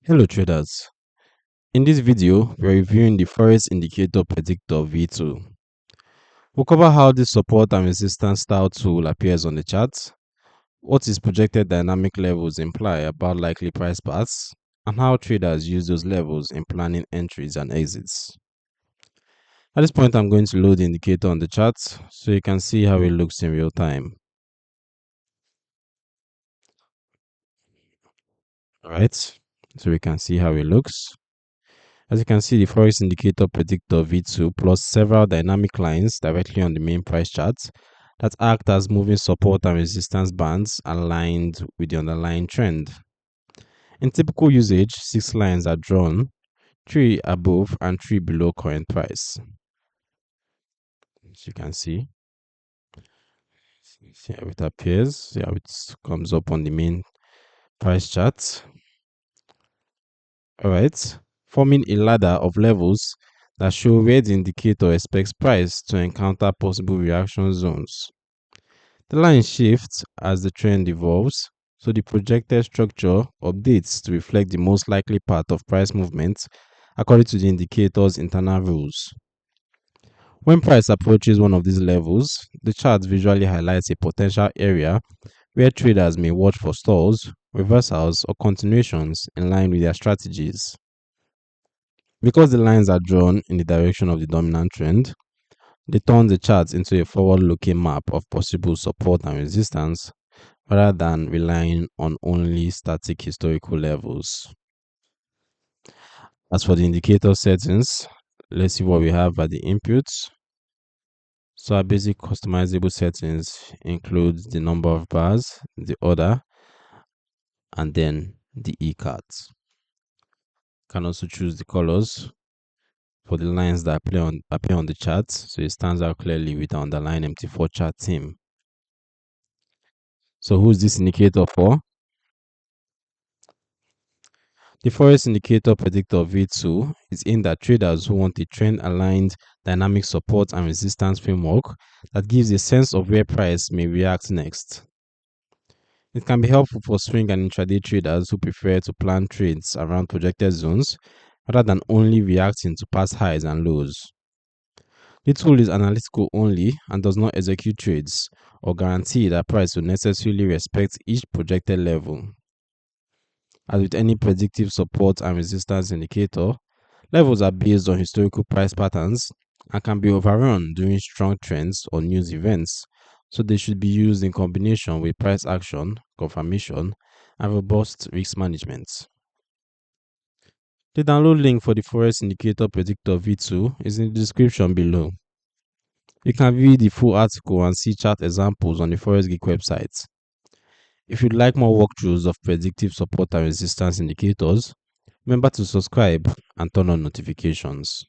Hello traders, in this video we're reviewing the Forex Indicator Predictor V2. We'll cover how this support and resistance style tool appears on the chart, what its projected dynamic levels imply about likely price paths, and how traders use those levels in planning entries and exits. At this point I'm going to load the indicator on the chart so you can see how it looks in real time. Alright, so we can see how it looks. As you can see, the Forex Indicator Predictor V2 plots several dynamic lines directly on the main price chart that act as moving support and resistance bands aligned with the underlying trend. In typical usage, 6 lines are drawn, 3 above and 3 below current price. As you can see how it appears, see how it comes up on the main price chart. Alright, forming a ladder of levels that show where the indicator expects price to encounter possible reaction zones. The line shifts as the trend evolves, so the projected structure updates to reflect the most likely path of price movement according to the indicator's internal rules. When price approaches one of these levels, the chart visually highlights a potential area where traders may watch for stalls, reversals, or continuations in line with their strategies. Because the lines are drawn in the direction of the dominant trend, they turn the chart into a forward-looking map of possible support and resistance rather than relying on only static historical levels. As for the indicator settings, let's see what we have at the inputs. So our basic customizable settings include the number of bars, the order, and then the e-cards. You can also choose the colors for the lines that appear on the chart, so it stands out clearly with the underlying MT4 chart theme. So who's this indicator for? The Forex Indicator Predictor V2 is aimed at traders who want a trend-aligned dynamic support and resistance framework that gives a sense of where price may react next. It can be helpful for swing and intraday traders who prefer to plan trades around projected zones rather than only reacting to past highs and lows. The tool is analytical only and does not execute trades or guarantee that price will necessarily respect each projected level. As with any predictive support and resistance indicator, levels are based on historical price patterns and can be overrun during strong trends or news events, so they should be used in combination with price action, confirmation, and robust risk management. The download link for the Forex Indicator Predictor V2 is in the description below. You can view the full article and see chart examples on the Forex Geek website. If you'd like more walkthroughs of predictive support and resistance indicators, remember to subscribe and turn on notifications.